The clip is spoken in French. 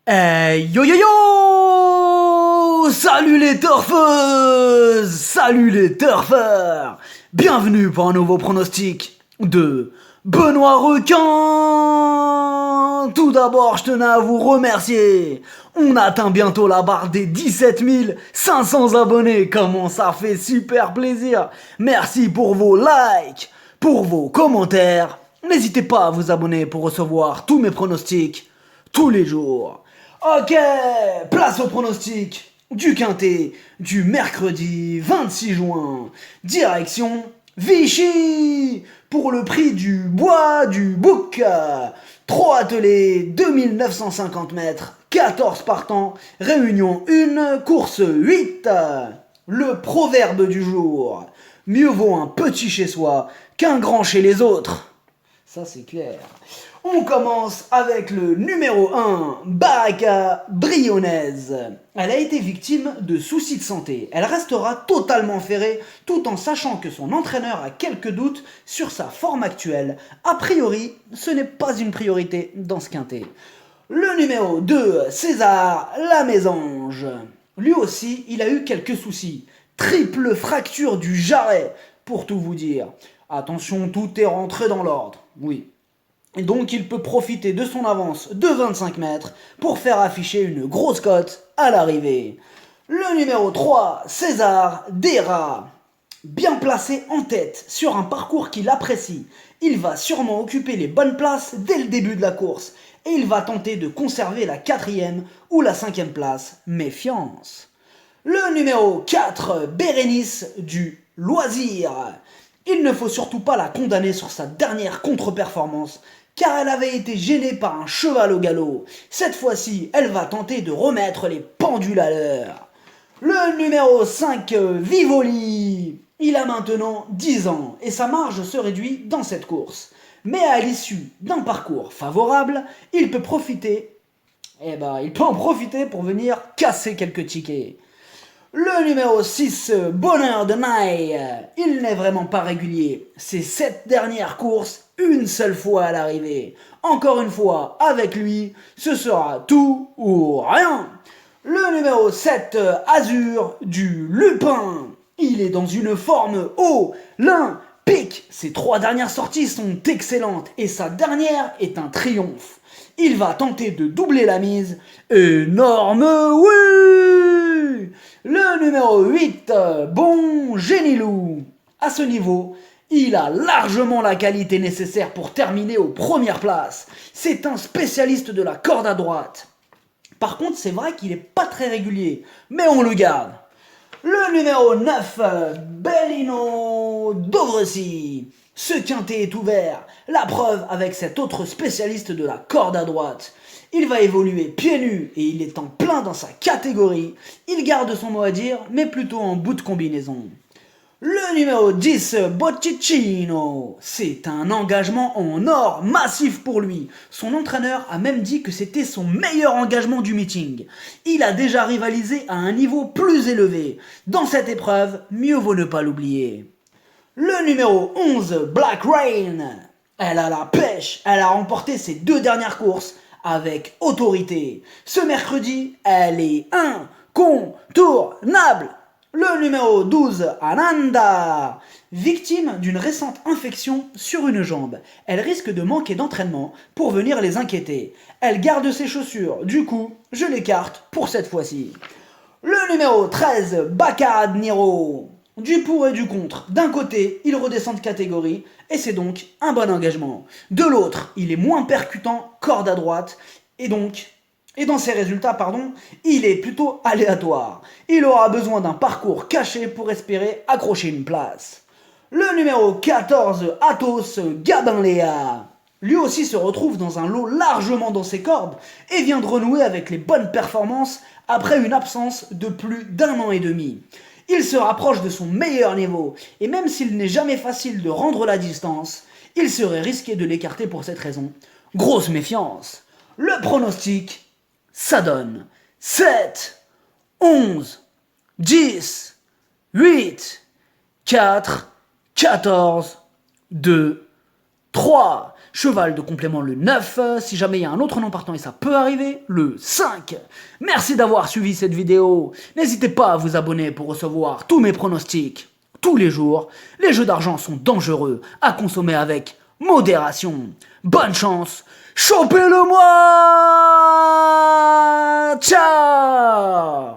Yo yo yo! Salut les turfeuses! Salut les turfeurs! Bienvenue pour un nouveau pronostic de Benoît Requin! Tout d'abord, je tenais à vous remercier. On atteint bientôt la barre des 17 500 abonnés. Comment ça fait super plaisir! Merci pour vos likes, pour vos commentaires. N'hésitez pas à vous abonner pour recevoir tous mes pronostics tous les jours. Ok, place au pronostic du quintet du mercredi 26 juin. Direction Vichy pour le prix du bois du bouc. 3 attelés, 2950 mètres, 14 partants, réunion 1, course 8. Le proverbe du jour: mieux vaut un petit chez soi qu'un grand chez les autres. Ça c'est clair. On commence avec le numéro 1, Baraka Brionnaise. Elle a été victime de soucis de santé. Elle restera totalement ferrée tout en sachant que son entraîneur a quelques doutes sur sa forme actuelle. A priori, ce n'est pas une priorité dans ce quintet. Le numéro 2, César la Mésange. Lui aussi, il a eu quelques soucis. Triple fracture du jarret, pour tout vous dire. Attention, tout est rentré dans l'ordre. Oui. Et donc il peut profiter de son avance de 25 mètres pour faire afficher une grosse cote à l'arrivée. Le numéro 3, César Dera. Bien placé en tête sur un parcours qu'il apprécie, il va sûrement occuper les bonnes places dès le début de la course et il va tenter de conserver la 4e ou la 5e place. Méfiance. Le numéro 4, Bérénice du Loisir. Il ne faut surtout pas la condamner sur sa dernière contre-performance, car elle avait été gênée par un cheval au galop. Cette fois-ci, elle va tenter de remettre les pendules à l'heure. Le numéro 5, Vivoli. Il a maintenant 10 ans et sa marge se réduit dans cette course. Mais à l'issue d'un parcours favorable, il peut en profiter pour venir casser quelques tickets. Le numéro 6, Bonheur de Maille. Il n'est vraiment pas régulier. Ses 7 dernières courses, une seule fois à l'arrivée. Encore une fois, avec lui, ce sera tout ou rien. Le numéro 7, Azur du Lupin. Il est dans une forme olympique. Ses 3 dernières sorties sont excellentes et sa dernière est un triomphe. Il va tenter de doubler la mise. Énorme oui! Le numéro 8, Bon Génilou. À ce niveau, il a largement la qualité nécessaire pour terminer aux premières places. C'est un spécialiste de la corde à droite. Par contre, c'est vrai qu'il n'est pas très régulier, mais on le garde. Le numéro 9, Bellino Dovrecy. Ce quintet est ouvert, la preuve avec cet autre spécialiste de la corde à droite. Il va évoluer pieds nus et il est en plein dans sa catégorie. Il garde son mot à dire, mais plutôt en bout de combinaison. Le numéro 10, Botticino. C'est un engagement en or massif pour lui. Son entraîneur a même dit que c'était son meilleur engagement du meeting. Il a déjà rivalisé à un niveau plus élevé. Dans cette épreuve, mieux vaut ne pas l'oublier. Le numéro 11, Black Rain. Elle a la pêche. Elle a remporté ses 2 dernières courses avec autorité. Ce mercredi, elle est incontournable. Le numéro 12, Ananda. Victime d'une récente infection sur une jambe. Elle risque de manquer d'entraînement pour venir les inquiéter. Elle garde ses chaussures, du coup, je l'écarte pour cette fois-ci. Le numéro 13, Baccarat Niro. Du pour et du contre. D'un côté, il redescend de catégorie, et c'est donc un bon engagement. De l'autre, il est moins percutant, corde à droite, et dans ses résultats, il est plutôt aléatoire. Il aura besoin d'un parcours caché pour espérer accrocher une place. Le numéro 14, Athos Gabinléa. Lui aussi se retrouve dans un lot largement dans ses cordes et vient de renouer avec les bonnes performances après une absence de plus d'1 an et demi. Il se rapproche de son meilleur niveau et même s'il n'est jamais facile de rendre la distance, il serait risqué de l'écarter pour cette raison. Grosse méfiance. Le pronostic, ça donne 7, 11, 10, 8, 4, 14, 2, 3. Cheval de complément le 9, si jamais il y a un autre nom partant et ça peut arriver, le 5. Merci d'avoir suivi cette vidéo. N'hésitez pas à vous abonner pour recevoir tous mes pronostics tous les jours. Les jeux d'argent sont dangereux, à consommer avec modération. Bonne chance, chopez-le moi. Ciao.